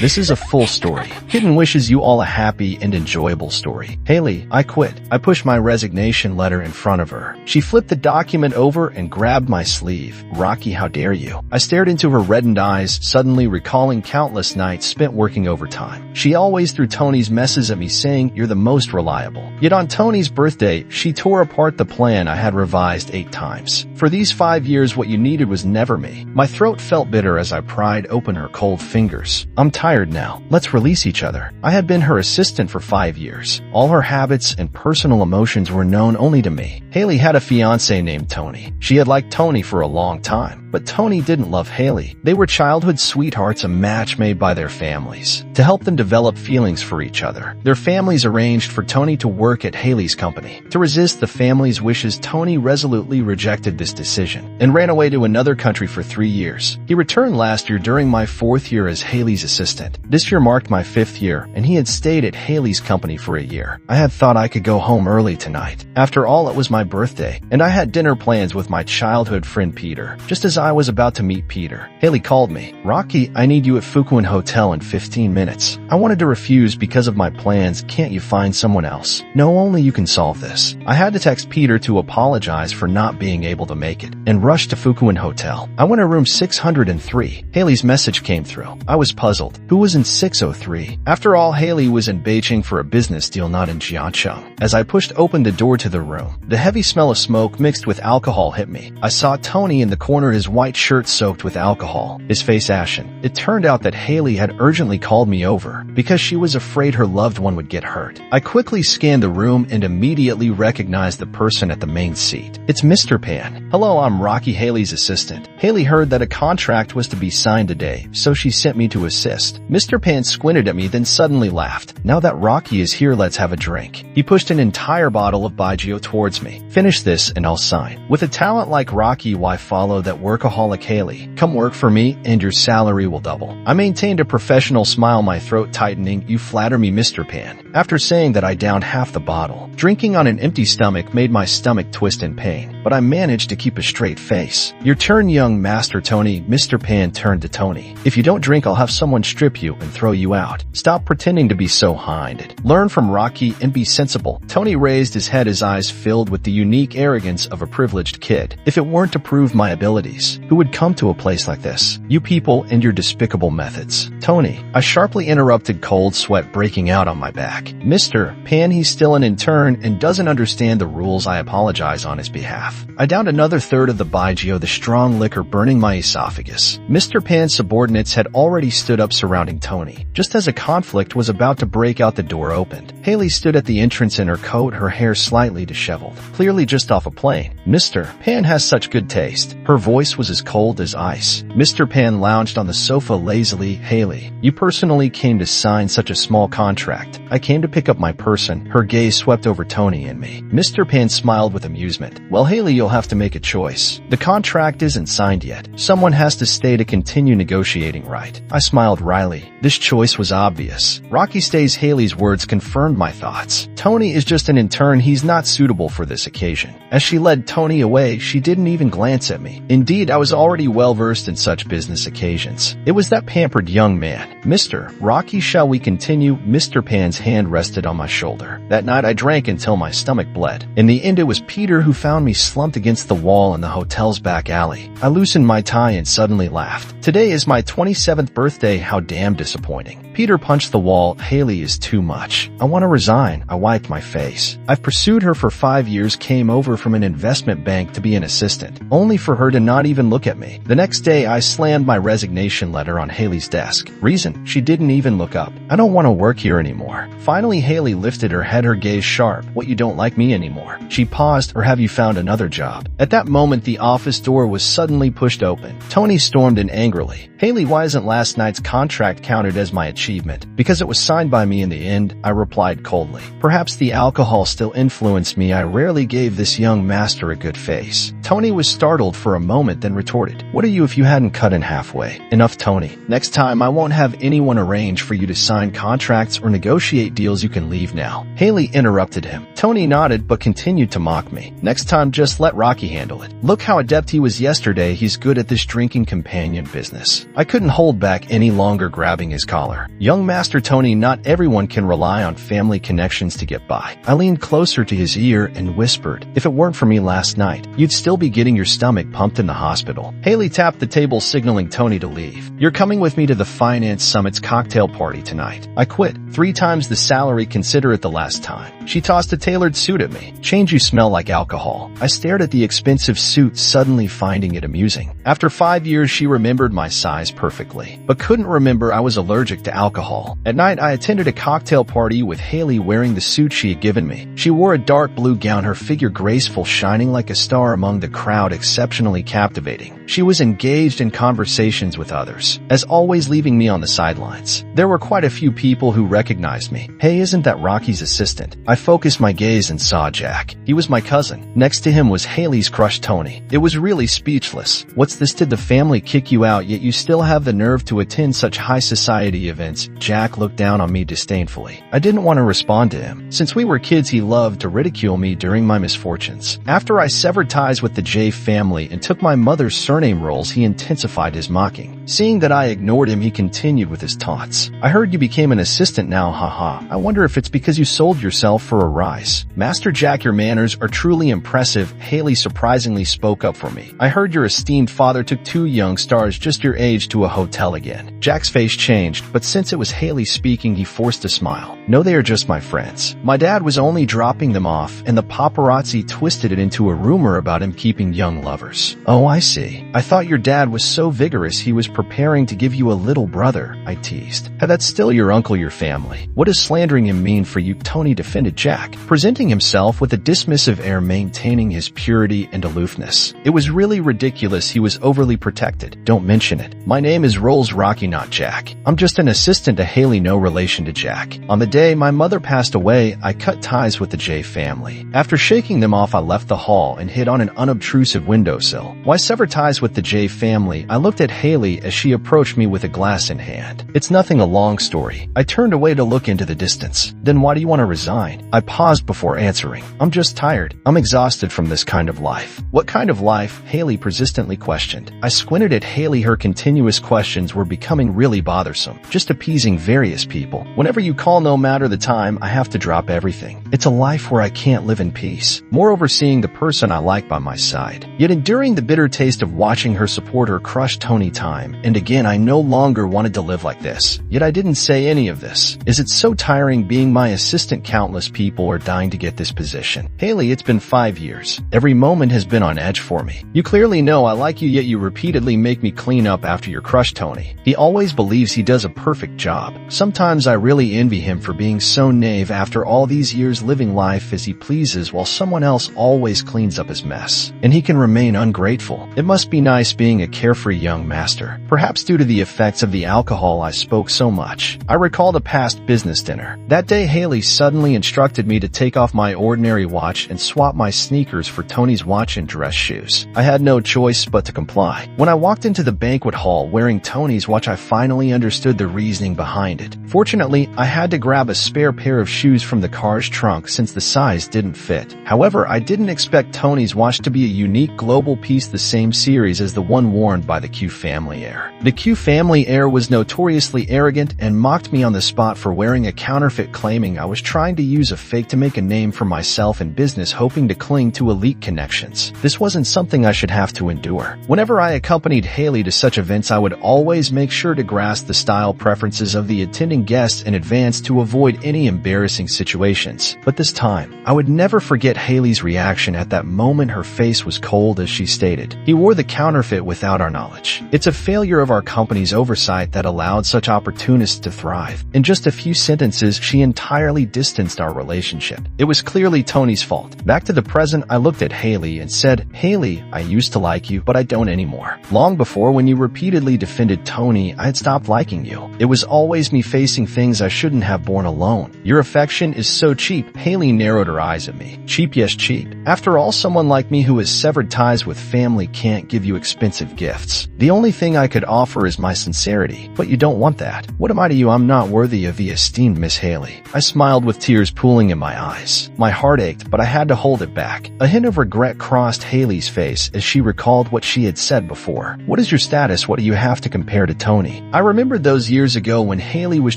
This is a full story. Hidden wishes you all a happy and enjoyable story. Hailey, I quit. I pushed my resignation letter in front of her. She flipped the document over and grabbed my sleeve. Rockey, how dare you? I stared into her reddened eyes, suddenly recalling countless nights spent working overtime. She always threw Tony's messes at me saying, "You're the most reliable." Yet on Tony's birthday, she tore apart the plan I had revised 8 times. For these 5 years, what you needed was never me. My throat felt bitter as I pried open her cold fingers. I'm tired now. Let's release each other. I had been her assistant for 5 years. All her habits and personal emotions were known only to me. Hailey had a fiancé named Tony. She had liked Tony for a long time, but Tony didn't love Hailey. They were childhood sweethearts, a match made by their families to help them develop feelings for each other. Their families arranged for Tony to work at Hailey's company. To resist the family's wishes, Tony resolutely rejected this decision and ran away to another country for 3 years. He returned last year during my 4th year as Hailey's assistant. This year marked my 5th year, and he had stayed at Hailey's company for a year. I had thought I could go home early tonight. After all, it was my birthday, and I had dinner plans with my childhood friend Peter. Just as I was about to meet Peter, Hailey called me. "Rockey, I need you at Fukuin Hotel in 15 minutes. I wanted to refuse because of my plans. Can't you find someone else?" "No, only you can solve this." I had to text Peter to apologize for not being able to make it, and rushed to Fukuin Hotel. I went to room 603. Hailey's message came through. I was puzzled. Who was in 603? After all, Hailey was in Beijing for a business deal, not in Jiangcheng. As I pushed open the door to the room, the heavy smell of smoke mixed with alcohol hit me. I saw Tony in the corner, his white shirt soaked with alcohol, his face ashen. It turned out that Hailey had urgently called me over because she was afraid her loved one would get hurt. I quickly scanned the room and immediately recognized the person at the main seat. It's Mr. Pan. "Hello, I'm Rockey, Hailey's assistant." Hailey heard that a contract was to be signed today, so she sent me to assist. Mr. Pan squinted at me, then suddenly laughed. "Now that Rockey is here, let's have a drink." He pushed an entire bottle of Baijiu towards me. "Finish this and I'll sign." With a talent like Rockey, why follow that workaholic Hailey? "Come work for me and your salary will double." I maintained a professional smile, my throat tightening. "You flatter me, Mr. Pan." After saying that, I downed half the bottle. Drinking on an empty stomach made my stomach twist in pain, but I managed to keep a straight face. "Your turn, young Master Tony." Mr. Pan turned to Tony. "If you don't drink, I'll have someone strip you and throw you out. Stop pretending to be so high-minded. Learn from Rockey and be sensible." Tony raised his head, his eyes filled with the unique arrogance of a privileged kid. "If it weren't to prove my abilities, who would come to a place like this? You people and your despicable methods." "Tony," I sharply interrupted, cold sweat breaking out on my back. "Mr. Pan, he's still an intern and doesn't understand the rules." I apologize on his behalf. I downed another third of the Baijiu, the strong liquor burning my esophagus. Mr. Pan's subordinates had already stood up surrounding Tony. Just as a conflict was about to break out, the door opened. Hailey stood at the entrance in her coat, her hair slightly disheveled, clearly just off a plane. "Mr. Pan has such good taste." Her voice was as cold as ice. Mr. Pan lounged on the sofa lazily. "Hailey, you personally came to sign such a small contract." "I came to pick up my person." Her gaze swept over Tony and me. Mr. Pan smiled with amusement. "Well, Hailey, you'll have to make a choice. The contract isn't signed yet. Someone has to stay to continue negotiating, right?" I smiled wryly. This choice was obvious. Rockey stays. Hailey's words confirmed my thoughts. Tony is just an intern. He's not suitable for this occasion. As she led Tony away, she didn't even glance at me. Indeed, I was already well versed in such business occasions. It was that pampered young man. "Mr. Rockey, shall we continue?" Mr. Pan's hand rested on my shoulder. That night I drank until my stomach bled. In the end, it was Peter who found me slumped against the wall in the hotel's back alley. I loosened my tie and suddenly laughed. "Today is my 27th birthday. How damn disappointing." Peter punched the wall. "Hailey is too much. I want to resign." I wiped my face. I've pursued her for 5 years, came over from an investment bank to be an assistant, only for her to not even look at me. The next day, I slammed my resignation letter on Hailey's desk. Reason: she didn't even look up. "I don't want to work here anymore." Finally, Hailey lifted her head, her gaze sharp. "What, you don't like me anymore?" She paused. "Or have you found another job?" At that moment, the office door was suddenly pushed open. Tony stormed in angrily. "Hailey, why isn't last night's contract counted as my achievement?" "Because it was signed by me in the end," I replied coldly. Perhaps the alcohol still influenced me. I rarely gave this young master a good face. Tony was startled for a moment, then retorted, "What are you if you hadn't cut in halfway?" "Enough, Tony. Next time I won't have anyone arrange for you to sign contracts or negotiate deals. You can leave now." Hailey interrupted him. Tony nodded but continued to mock me. "Next time just let Rockey handle it. Look how adept he was yesterday. He's good at this drinking companion business." I couldn't hold back any longer, grabbing his collar. "Young Master Tony, not everyone can rely on family connections to get by." I leaned closer to his ear and whispered, "If it weren't for me last night, you'd still be getting your stomach pumped in the hospital." Hailey tapped the table, signaling Tony to leave. "You're coming with me to the Finance Summit's cocktail party tonight." I quit. 3 times the salary, consider it the last time. She tossed a tailored suit at me. "Change, you smell like alcohol." I stared at the expensive suit, suddenly finding it amusing. After 5 years, she remembered my size perfectly, but couldn't remember I was allergic to alcohol. At night, I attended a cocktail party with Hailey wearing the suit she had given me. She wore a dark blue gown, her figure graceful, shining like a star among the crowd, exceptionally captivating. She was engaged in conversations with others, as always leaving me on the sidelines. There were quite a few people who recognized me. "Hey, isn't that Rocky's assistant?" I focused my gaze and saw Jack. He was my cousin. Next to him was Hailey's crush, Tony. It was really speechless. "What's this? Did the family kick you out, yet you still have the nerve to attend such high society events?" Jack looked down on me disdainfully. I didn't want to respond to him. Since we were kids, he loved to ridicule me during my misfortunes. After I severed ties with the J family and took my mother's surname roles, he intensified his mocking. Seeing that I ignored him, he continued with his taunts. "I heard you became an assistant now, haha. I wonder if it's because you sold yourself for a rise." "Master Jack, your manners are truly impressive." Hailey surprisingly spoke up for me. "I heard your esteemed father took 2 young stars just your age to a hotel again." Jack's face changed, but since it was Hailey speaking, he forced a smile. "No, they are just my friends. My dad was only dropping them off, and the paparazzi twisted it into a rumor about him keeping young lovers." "Oh, I see. I thought your dad was so vigorous he was preparing to give you a little brother," I teased. "Hey, that's still your uncle, your family. What does slandering him mean for you?" Tony defended Jack, presenting himself with a dismissive air, maintaining his purity and aloofness. It was really ridiculous. He was overly protected. "Don't mention it. My name is Rolls Rockey, not Jack. I'm just an assistant to Hailey, no relation to Jack. On the day my mother passed away, I cut ties with the J family. After shaking them off, I left the hall and hid on an unobtrusive windowsill. Why sever ties with the J family? I looked at Hailey as she approached me with a glass in hand. "It's nothing, a long story." I turned away to look into the distance. "Then why do you want to resign?" I paused before answering. "I'm just tired. I'm exhausted from this kind of life." "What kind of life?" Hailey persistently questioned. I squinted at Hailey. Her continuous questions were becoming really bothersome. "Just appeasing various people. Whenever you call, no matter the time, I have to drop everything. It's a life where I can't live in peace. Moreover, seeing the person I like by my side." Yet enduring the bitter taste of watching her support her crush Tony time and again, I no longer wanted to live like this. Yet I didn't say any of this. "Is it so tiring being my assistant? Countless people are dying to get this position." "Hailey, it's been 5 years. Every moment has been on edge for me. You clearly know I like you, yet you repeatedly make me clean up after your crush Tony. He always believes he does a perfect job. Sometimes I really envy him for being so naive after all these years, living life as he pleases while someone else always cleans up his mess. And he can remain ungrateful. It must be nice being a carefree young master." Perhaps due to the effects of the alcohol, I spoke so much. I recalled a past business dinner. That day, Hailey suddenly instructed me to take off my ordinary watch and swap my sneakers for Tony's watch and dress shoes. I had no choice but to comply. When I walked into the banquet hall wearing Tony's watch, I finally understood the reasoning behind it. Fortunately, I had to grab a spare pair of shoes from the car's trunk since the size didn't fit. However, I didn't expect Tony's watch to be a unique global piece, the same series as the one worn by the Q family heir. The Q family heir was notoriously arrogant and mocked me on the spot for wearing a counterfeit, claiming I was trying to use a fake to make a name for myself in business, hoping to cling to elite connections. This wasn't something I should have to endure. Whenever I accompanied Hailey to such events, I would always make sure to grasp the style preferences of the attending guests in advance to avoid any embarrassing situations. But this time, I would never forget Hailey's reaction at that moment. Her face was cold as she stated, "He wore the counterfeit without our knowledge. It's a failure of our company's oversight that allowed such opportunists to thrive." In just a few sentences, she entirely distanced our relationship. It was clearly Tony's fault. Back to the present, I looked at Hailey and said, "Hailey, I used to like you, but I don't anymore. Long before, when you repeatedly defended Tony, I had stopped liking you. It was always me facing things I shouldn't have borne alone. Your affection is so cheap. Hailey narrowed her eyes at me. Cheap, yes, cheap. After all, someone like me who has severed ties with family can't give you expensive gifts. The only thing I could offer is my sincerity, but you don't want that. What am I to you? I'm not worthy of the esteemed Miss Hailey. I smiled with tears pooling in my eyes. My heart ached, but I had to hold it back. A hint of regret crossed Hailey's face as she recalled what she had said before. What is your status? What do you have to compare to Tony? I remembered those years ago when Hailey was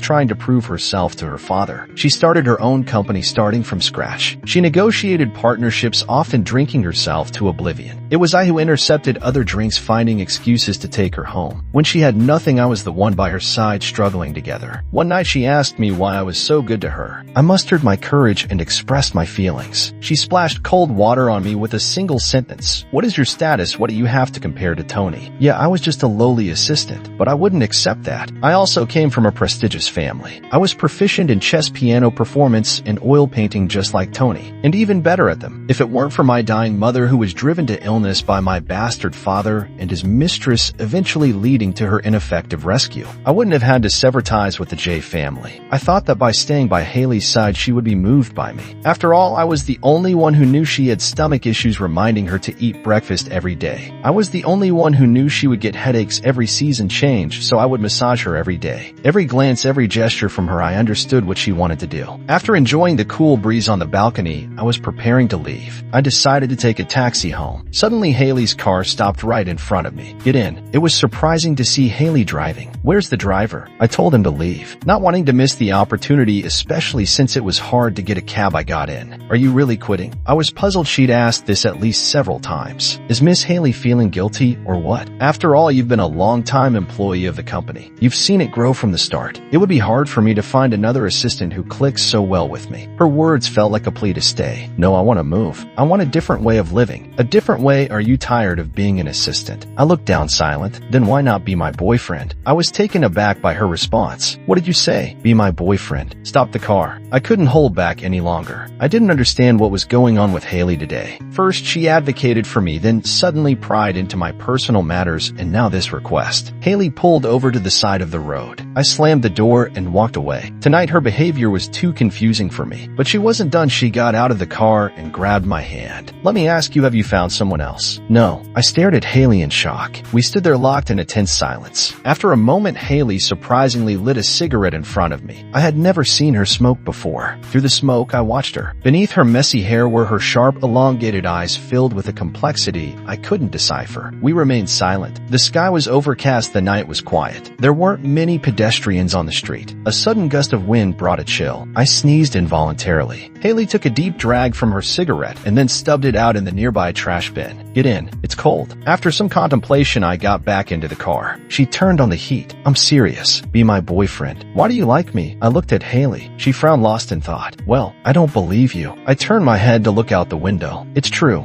trying to prove herself to her father. She started her own company starting from scratch. She negotiated partnerships, often drinking herself to oblivion. It was I who intercepted other drinks, finding excuses to take her home. When she had nothing, I was the one by her side struggling together. One night she asked me why I was so good to her. I mustered my courage and expressed my feelings. She splashed cold water on me with a single sentence. What is your status? What do you have to compare to Tony? Yeah, I was just a lowly assistant, but I wouldn't accept that. I also came from a prestigious family. I was proficient in chess, piano performance, and oil painting just like Tony, and even better at them. If it weren't for my dying mother who was driven to illness by my bastard father and his mistress, eventually leading to her ineffective rescue, I wouldn't have had to sever ties with the J family. I thought that by staying by Hailey's side she would be moved by me. After all, I was the only one who knew she had stomach issues, reminding her to eat breakfast every day. I was the only one who knew she would get headaches every season change, so I would massage her every day. Every glance, every gesture from her, I understood what she wanted to do. After enjoying the cool breeze on the balcony, I was preparing to leave. I decided to take a taxi home. Suddenly, Hailey's car stopped right in front of me. Get in. It was surprising to see Hailey driving. Where's the driver? I told him to leave, not wanting to miss the opportunity, especially since it was hard to get a cab. I got in. Are you really quitting? I was puzzled. She'd asked this at least several times. Is Miss Hailey feeling guilty or what? After all, you've been a long-time employee of the company. You've seen it grow from the start. It would be hard for me to find another assistant who clicks so well with me. Her words felt like a plea to stay. No, I want to move. I want a different way of living. A different way. Are you tired of being an assistant? I looked down, silent. Then why not be my boyfriend? I was taken aback by her response. What did you say? Be my boyfriend. Stop the car. I couldn't hold back any longer. I didn't understand what was going on with Hailey today. First, she advocated for me, then suddenly pried into my personal matters, and now this request. Hailey pulled over to the side of the road. I slammed the door and walked away. Tonight, her behavior was too confusing for me. But she wasn't done. She got out of the car and grabbed my hand. Let me ask you, have you found someone else? No. I stared at Hailey in shock. We stood there locked in a tense silence. After a moment, Hailey surprisingly lit a cigarette in front of me. I had never seen her smoke before. Through the smoke, I watched her. Beneath her messy hair were her sharp, elongated eyes filled with a complexity I couldn't decipher. We remained silent. The sky was overcast. The night was quiet. There weren't many pedestrians on the street. A sudden gust of wind brought a chill. I sneezed involuntarily. Hailey took a deep drag from her cigarette and then stubbed it out in the nearby trash bin. Get in. It's cold. After some contemplation, I got back into the car. She turned on the heat. I'm serious. Be my boyfriend. Why do you like me? I looked at Hailey. She frowned, lost in thought. Well, I don't believe you. I turned my head to look out the window. It's true.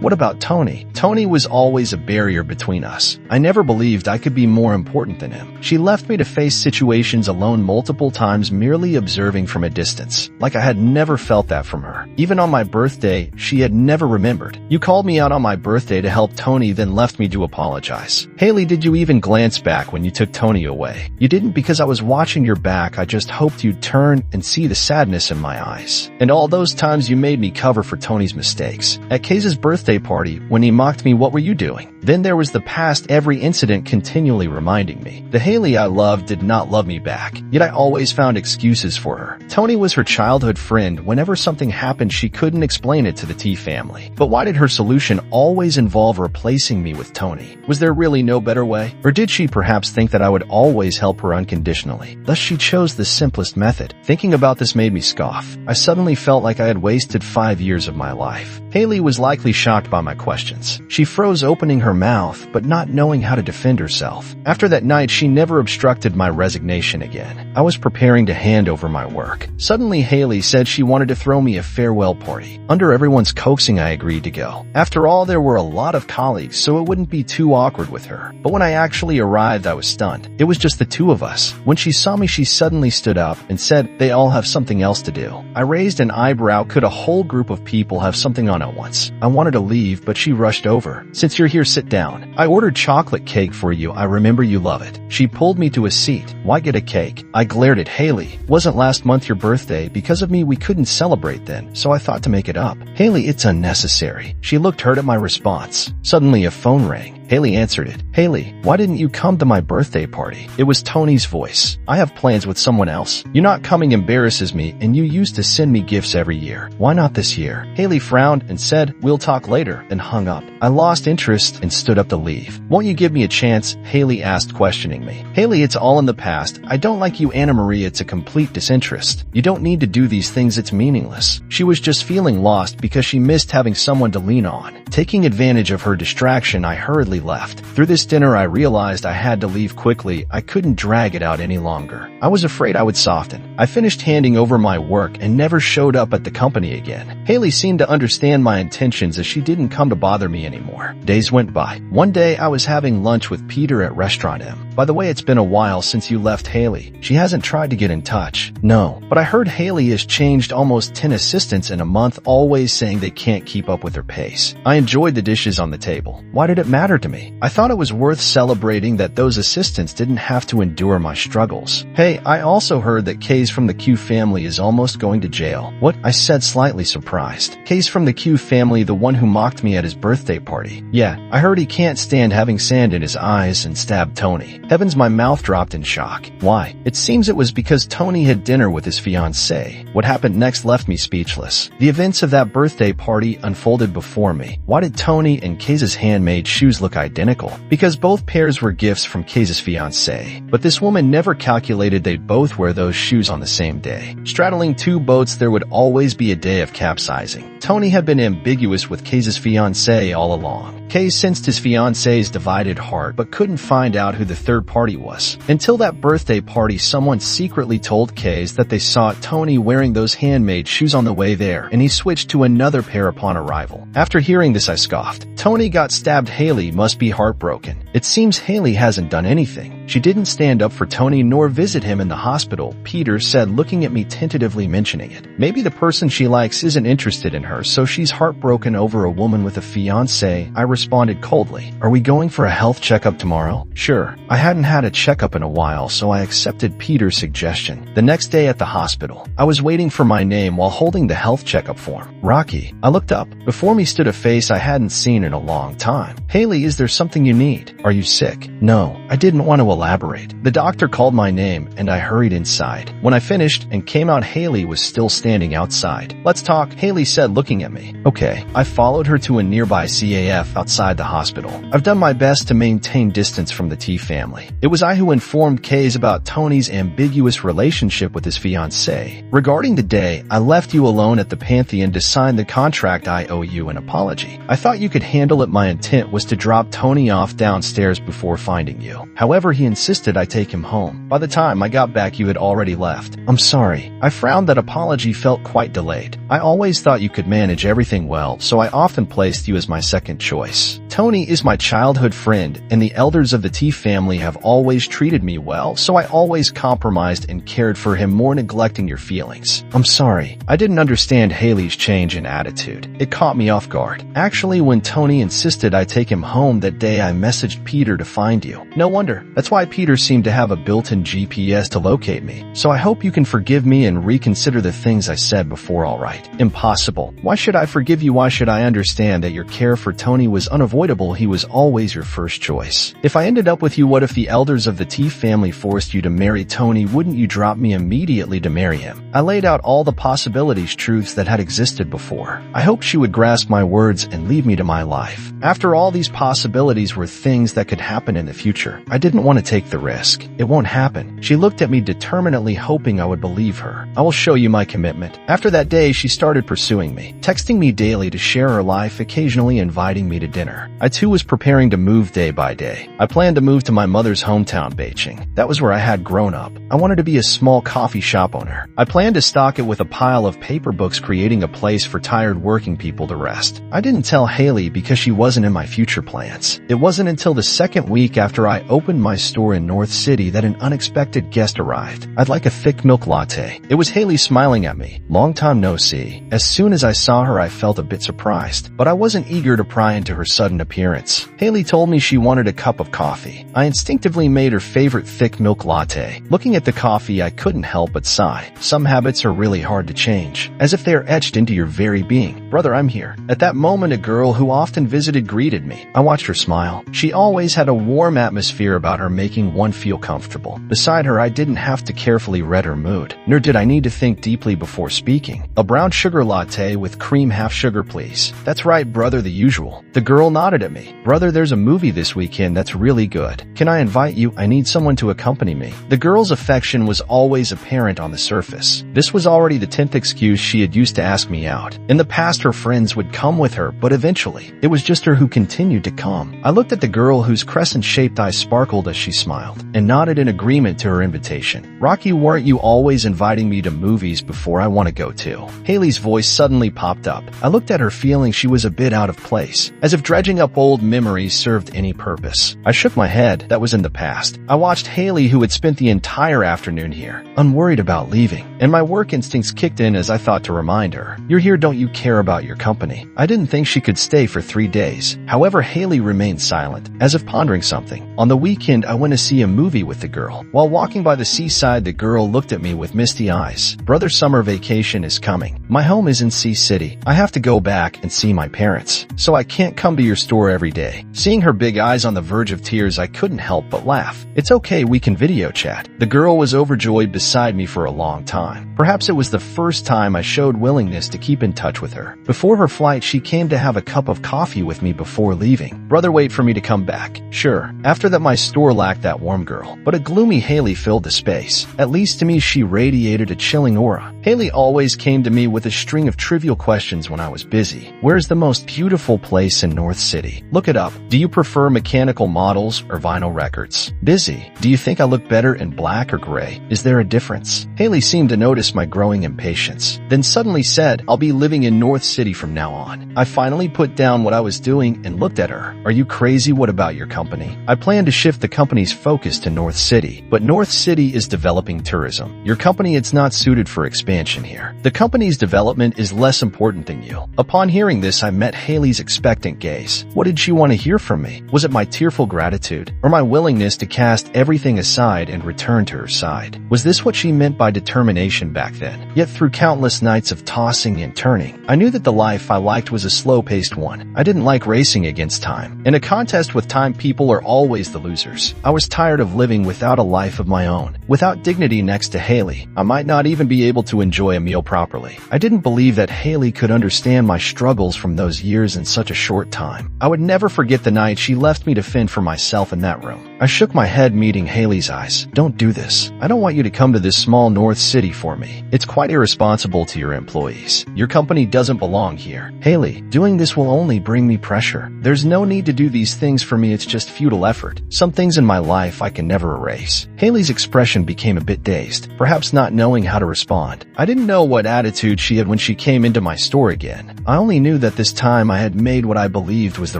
What about Tony? Tony was always a barrier between us. I never believed I could be more important than him. She left me to face situations alone multiple times, merely observing from a distance. Like I had never felt that from her. Even on my birthday, she had never remembered. You called me out on my birthday to help Tony, then left me to apologize. Hailey, did you even glance back when you took Tony away? You didn't, because I was watching your back. I just hoped you'd turn and see the sadness in my eyes. And all those times you made me cover for Tony's mistakes. At Kaze's birthday party, when he mocked me, what were you doing? Then there was the past, every incident continually reminding me. The Hailey I loved did not love me back, yet I always found excuses for her. Tony was her childhood friend. Whenever something happened, she couldn't explain it to the T family. But why did her solution always involve replacing me with Tony? Was there really no better way? Or did she perhaps think that I would always help her unconditionally? Thus she chose the simplest method. Thinking about this made me scoff. I suddenly felt like I had wasted 5 years of my life. Hailey was likely shocked by my questions. She froze, opening her mouth, but not knowing how to defend herself. After that night, she never obstructed my resignation again. I was preparing to hand over my work. Suddenly, Hailey said she wanted to throw me a farewell party. Under everyone's coaxing, I agreed to go. After all, there were a lot of colleagues, so it wouldn't be too awkward with her. But when I actually arrived, I was stunned. It was just the two of us. When she saw me, she suddenly stood up and said, "They all have something else to do." I raised an eyebrow. Could a whole group of people have something on at once? I wanted to leave, but she rushed over. "Since you're here, sit sit down. I ordered chocolate cake for you. I remember you love it. She pulled me to a seat. Why get a cake? I glared at Hailey. Wasn't last month your birthday? Because of me, we couldn't celebrate then, so I thought to make it up. Hailey, it's unnecessary. She looked hurt at my response. Suddenly a phone rang. Hailey answered it. Hailey, why didn't you come to my birthday party? It was Tony's voice. I have plans with someone else. You not coming embarrasses me, and you used to send me gifts every year. Why not this year? Hailey frowned and said, we'll talk later, and hung up. I lost interest and stood up to leave. Won't you give me a chance? Hailey asked, questioning me. Hailey, it's all in the past. I don't like you, Anna Marie. It's a complete disinterest. You don't need to do these things. It's meaningless. She was just feeling lost because she missed having someone to lean on. Taking advantage of her distraction, I hurriedly left. Through this dinner, I realized I had to leave quickly. I couldn't drag it out any longer. I was afraid I would soften. I finished handing over my work and never showed up at the company again. Hailey seemed to understand my intentions as she didn't come to bother me anymore. Days went by. One day, I was having lunch with Peter at Restaurant M. By the way, it's been a while since you left Hailey. She hasn't tried to get in touch. No, but I heard Hailey has changed almost 10 assistants in a month, always saying they can't keep up with her pace. I enjoyed the dishes on the table. Why did it matter to me? I thought it was worth celebrating that those assistants didn't have to endure my struggles. Hey, I also heard that Kay's from the Q family is almost going to jail. What? I said, slightly surprised. Kay's from the Q family, the one who mocked me at his birthday party. Yeah, I heard he can't stand having sand in his eyes and stabbed Tony. Heavens, my mouth dropped in shock. Why? It seems it was because Tony had dinner with his fiancée. What happened next left me speechless. The events of that birthday party unfolded before me. Why did Tony and Kay's handmade shoes look identical? Because both pairs were gifts from Kay's fiancée. But this woman never calculated they'd both wear those shoes on the same day. Straddling two boats, there would always be a day of capsizing. Tony had been ambiguous with Kay's fiancée all along. Kay sensed his fiancée's divided heart but couldn't find out who the third party was. Until that birthday party, someone secretly told Kay's that they saw Tony wearing those handmade shoes on the way there, and he switched to another pair upon arrival. After hearing this, I scoffed. Tony got stabbed. Hailey must be heartbroken. It seems Hailey hasn't done anything. She didn't stand up for Tony nor visit him in the hospital, Peter said, looking at me tentatively mentioning it. Maybe the person she likes isn't interested in her, so she's heartbroken over a woman with a fiancé. I responded coldly. Are we going for a health checkup tomorrow? Sure. I hadn't had a checkup in a while, so I accepted Peter's suggestion. The next day at the hospital, I was waiting for my name while holding the health checkup form. Rockey. I looked up. Before me stood a face I hadn't seen in a long time. Hailey, is there something you need? Are you sick? No. I didn't want to elaborate. The doctor called my name, and I hurried inside. When I finished and came out, Hailey was still standing outside. Let's talk, Hailey said, looking at me. Okay. I followed her to a nearby CAF outside the hospital. I've done my best to maintain distance from the T family. It was I who informed Kay's about Tony's ambiguous relationship with his fiancée. Regarding the day, I left you alone at the Pantheon to sign the contract. I owe you an apology. I thought you could handle it. My intent was to drop Tony off downstairs before finding you. However, he insisted I take him home. By the time I got back, you had already left. I'm sorry. I frowned. That apology felt quite delayed. I always thought you could manage everything well, so I often placed you as my second choice. Tony is my childhood friend, and the elders of the T family have always treated me well, so I always compromised and cared for him, more neglecting your feelings. I'm sorry. I didn't understand Hailey's change in attitude. It caught me off guard. Actually, when Tony insisted I take him home that day, I messaged Peter to find you. No wonder. That's why Peter seemed to have a built-in GPS to locate me. So I hope you can forgive me and reconsider the things I said before, all right? Impossible. Why should I forgive you? Why should I understand that your care for Tony was unavoidable? He was always your first choice. If I ended up with you, what if the elders of the T family forced you to marry Tony? Wouldn't you drop me immediately to marry him? I laid out all the possibilities, truths that had existed before. I hoped she would grasp my words and leave me to my life. After all, these possibilities were things that could happen in the future. I didn't want to take the risk. It won't happen. She looked at me determinedly, hoping I would believe her. I will show you my commitment. After that day, she started pursuing me, texting me daily to share her life, occasionally inviting me to dinner. I too was preparing to move day by day. I planned to move to my mother's hometown, Beijing. That was where I had grown up. I wanted to be a small coffee shop owner. I planned to stock it with a pile of paper books, creating a place for tired working people to rest. I didn't tell Hailey because she wasn't in my future plans. It wasn't until the second week after I opened my store in North City that an unexpected guest arrived. I'd like a thick milk latte. It was Hailey smiling at me. Long time no see. As soon as I saw her, I felt a bit surprised, but I wasn't eager to pry into her sudden sudden appearance. Hailey told me she wanted a cup of coffee. I instinctively made her favorite thick milk latte. Looking at the coffee, I couldn't help but sigh. Some habits are really hard to change, as if they are etched into your very being. Brother, I'm here. At that moment, a girl who often visited greeted me. I watched her smile. She always had a warm atmosphere about her, making one feel comfortable. Beside her, I didn't have to carefully read her mood, nor did I need to think deeply before speaking. A brown sugar latte with cream, half sugar, please. That's right, brother, the usual. The girl nodded at me. Brother, there's a movie this weekend that's really good. Can I invite you? I need someone to accompany me. The girl's affection was always apparent on the surface. This was already the 10th excuse she had used to ask me out. In the past, her friends would come with her, but eventually, it was just her who continued to come. I looked at the girl whose crescent-shaped eyes sparkled as she smiled, and nodded in agreement to her invitation. Rocky, weren't you always inviting me to movies before I want to go too? Hailey's voice suddenly popped up. I looked at her, feeling she was a bit out of place, as if dredging up old memories served any purpose. I shook my head. That was in the past. I watched Hailey, who had spent the entire afternoon here, unworried about leaving, and my work instincts kicked in as I thought to remind her, "You're here, don't you care about your company?" I didn't think she could stay for 3 days. However, Hailey remained silent, as if pondering something. On the weekend, I went to see a movie with the girl. While walking by the seaside, the girl looked at me with misty eyes. Brother, summer vacation is coming. My home is in Sea City. I have to go back and see my parents, so I can't come to your store every day. Seeing her big eyes on the verge of tears, I couldn't help but laugh. It's okay, we can video chat. The girl was overjoyed beside me for a long time. Perhaps it was the first time I showed willingness to keep in touch with her. Before her flight, she came to have a cup of coffee with me before leaving. Brother, wait for me to come back. Sure. After that, my store lacked that warm girl, but a gloomy Hailey filled the space. At least to me, she radiated a chilling aura. Hailey always came to me with a string of trivial questions when I was busy. Where's the most beautiful place in North City? Look it up. Do you prefer mechanical models or vinyl records? Busy. Do you think I look better in black or gray? Is there a difference? Hailey seemed to notice my growing impatience, then suddenly said, I'll be living in North City from now on. I finally put down what I was doing and looked at her. Are you crazy? What about your company? I plan to shift the company's focus to North City, but North City is developing tourism. Your company, it's not suited for expansion here. The company's development is less important than you. Upon hearing this, I met Hailey's expectant gaze. What did she want to hear from me? Was it my tearful gratitude, or my willingness to cast everything aside and return to her side? Was this what she meant by determination back then? Yet through countless nights of tossing and turning, I knew that the life I liked was a slow-paced one. I didn't like racing against time. In a contest with time, people are always the losers. I was tired of living without a life of my own. Without dignity next to Hailey, I might not even be able to enjoy a meal properly. I didn't believe that Hailey could understand my struggles from those years in such a short time. I would never forget the night she left me to fend for myself in that room. I shook my head, meeting Hailey's eyes. Don't do this. I don't want you to come to this small North City for me. It's quite irresponsible to your employees. Your company doesn't belong here. Hailey, doing this will only bring me pressure. There's no need to do these things for me. It's just futile effort. Some things in my life I can never erase. Hailey's expression became a bit dazed, perhaps not knowing how to respond. I didn't know what attitude she had when she came into my store again. I only knew that this time I had made what I believed was the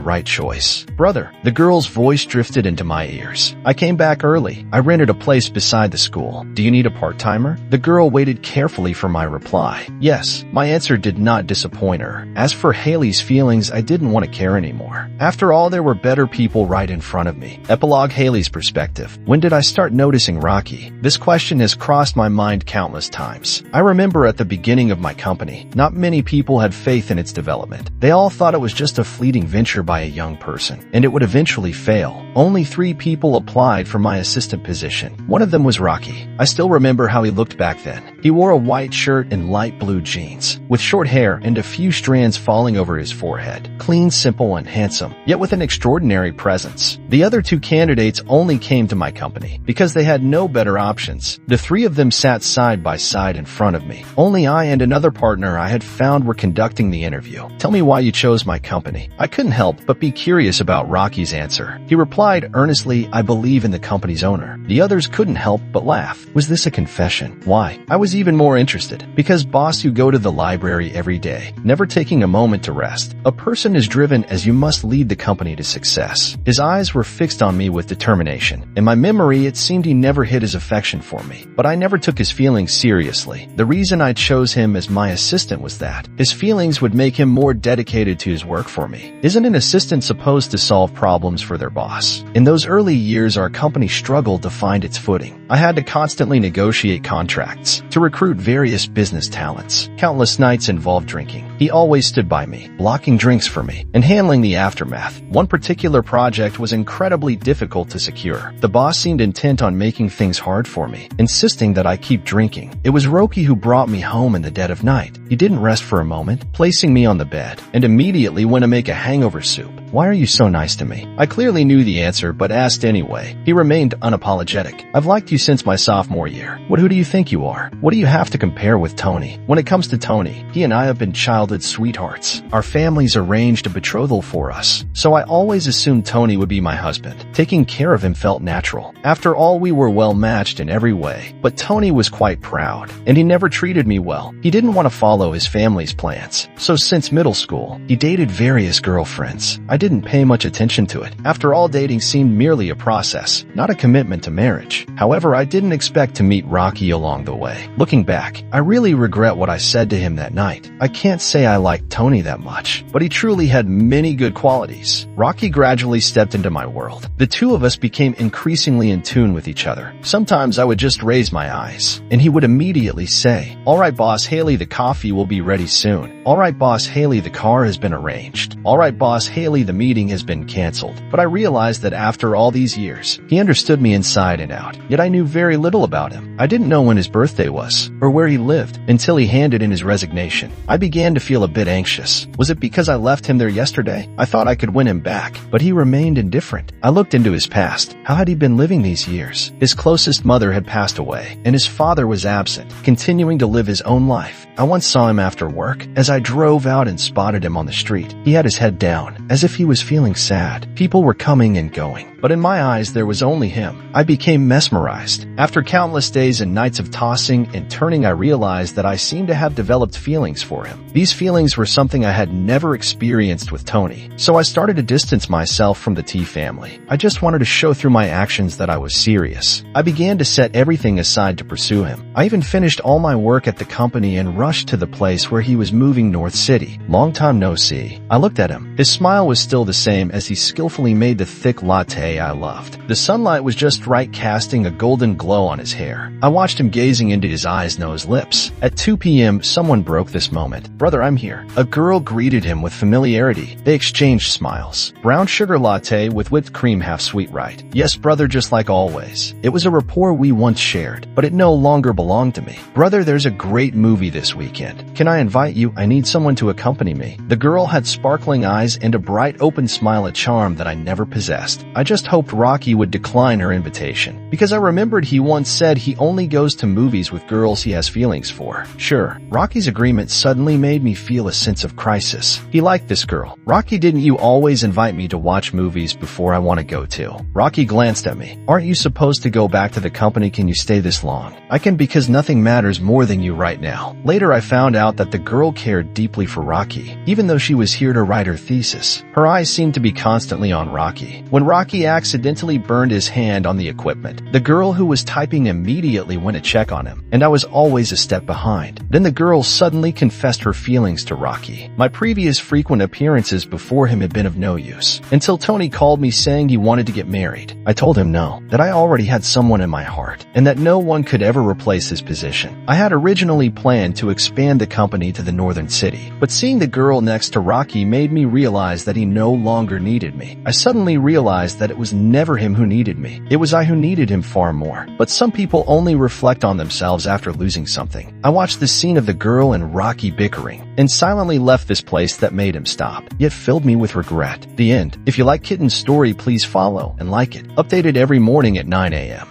right choice. Brother, the girl's voice drifted into my ears. I came back early. I rented a place beside the school. Do you need a part-timer? The girl waited carefully for my reply. Yes. My answer did not disappoint her. As for Hailey's feelings, I didn't want to care anymore. After all, there were better people right in front of me. Epilogue: Hailey's perspective. When did I start noticing Rockey? This question has crossed my mind countless times. I remember at the beginning of my company, not many people had faith in its development. They all thought it was just a fleeting venture by a young person, and it would eventually fail. Only 3 people applied for my assistant position. One of them was Rockey. I still remember how he looked back then. He wore a white shirt and light blue jeans, with short hair and a few strands falling over his forehead. Clean, simple, and handsome, yet with an extraordinary presence. The other 2 candidates only came to my company because they had no better options. The 3 of them sat side by side in front of me. Only I and another partner I had found were conducting the interview. Tell me why you chose my company. I couldn't help but be curious about Rocky's answer. He replied earnestly, I believe in the company's owner. The others couldn't help but laugh. Was this a confession? Why? I was even more interested. Because boss, you go to the library every day, never taking a moment to rest. A person is driven as you must lead the company to success. His eyes were fixed on me with determination. In my memory, it seemed he never hid his affection for me. But I never took his feelings seriously. The reason I chose him as my assistant was that his feelings would make him more dedicated to his work for me. Isn't an assistant supposed to solve problems for their boss? In those early years, our company struggled to find its footing. I had to constantly negotiate contracts, to recruit various business talents. Countless nights involved drinking. He always stood by me, blocking drinks for me, and handling the aftermath. One particular project was incredibly difficult to secure. The boss seemed intent on making things hard for me, insisting that I keep drinking. It was Rockey who brought me home in the dead of night. He didn't rest for a moment, placing me on the bed, and immediately went to make a hangover soup. Why are you so nice to me? I clearly knew the answer, but asked anyway. He remained unapologetic. I've liked you since my sophomore year. Who do you think you are? What do you have to compare with Tony? When it comes to Tony, he and I have been childhood sweethearts. Our families arranged a betrothal for us, so I always assumed Tony would be my husband. Taking care of him felt natural. After all, we were well matched in every way. But Tony was quite proud, and he never treated me well. He didn't want to follow his family's plans. So since middle school, he dated various girlfriends. I didn't pay much attention to it. After all, dating seemed merely a process, not a commitment to marriage. However, I didn't expect to meet Rockey along the way. Looking back, I really regret what I said to him that night. I can't say I liked Tony that much, but he truly had many good qualities. Rockey gradually stepped into my world. The two of us became increasingly in tune with each other. Sometimes I would just raise my eyes, and he would immediately say, "All right, boss Hailey, the coffee will be ready soon. All right, boss Hailey, the car has been arranged. All right, boss Hailey, the meeting has been canceled." But I realized that after all these years, he understood me inside and out. Yet I knew very little about him. I didn't know when his birthday was, or where he lived, until he handed in his resignation. I began to feel a bit anxious. Was it because I left him there yesterday? I thought I could win him back, but he remained indifferent. I looked into his past. How had he been living these years? His closest mother had passed away, and his father was absent, continuing to live his own life. I once saw him after work, as I drove out and spotted him on the street. He had his head down, as if he was feeling sad. People were coming and going, but in my eyes there was only him. I became mesmerized. After countless days and nights of tossing and turning, I realized that I seemed to have developed feelings for him. These feelings were something I had never experienced with Tony, so I started to distance myself from the T family. I just wanted to show through my actions that I was serious. I began to set everything aside to pursue him. I even finished all my work at the company and rushed to the place where he was moving, North City. Long time no see. I looked at him. His smile was still the same as he skillfully made the thick latte I loved. The sunlight was just right, casting a golden glow on his hair. I watched him gazing into his eyes, nose, lips. At 2 p.m., someone broke this moment. "Brother, I'm here." A girl greeted him with familiarity. They exchanged smiles. "Brown sugar latte with whipped cream, half sweet, right?" "Yes, brother, just like always." It was a rapport we once shared, but it no longer belonged to me. "Brother, there's a great movie this weekend. Can I invite you? I need someone to accompany me." The girl had sparkling eyes and a bright, open smile, a charm that I never possessed. I just hoped Rockey would decline her invitation, because I remembered he once said he only goes to movies with girls he has feelings for. Sure, Rockey's agreement suddenly made me feel a sense of crisis. He liked this girl. "Rockey, didn't you always invite me to watch movies before I want to go to?" Rockey glanced at me. "Aren't you supposed to go back to the company? Can you stay this long?" "I can, because nothing matters more than you right now." Later I found out that the girl cared deeply for Rockey, even though she was here to write her thesis. Her eyes seemed to be constantly on Rockey. When Rockey accidentally burned his hand on the equipment, the girl who was typing immediately went to check on him, and I was always a step behind. Then the girl suddenly confessed her feelings to Rockey. My previous frequent appearances before him had been of no use, until Tony called me saying he wanted to get married. I told him no, that I already had someone in my heart, and that no one could ever replace his position. I had originally planned to expand the company to the northern city, but seeing the girl next to Rockey made me realize that he no longer needed me. I suddenly realized that it was never him who needed me. It was I who needed him far more. But some people only reflect on themselves after losing something. I watched the scene of the girl and Rockey bickering, and silently left this place that made him stop, yet filled me with regret. The end. If you like Kitten's story, please follow and like it. Updated every morning at 9 a.m.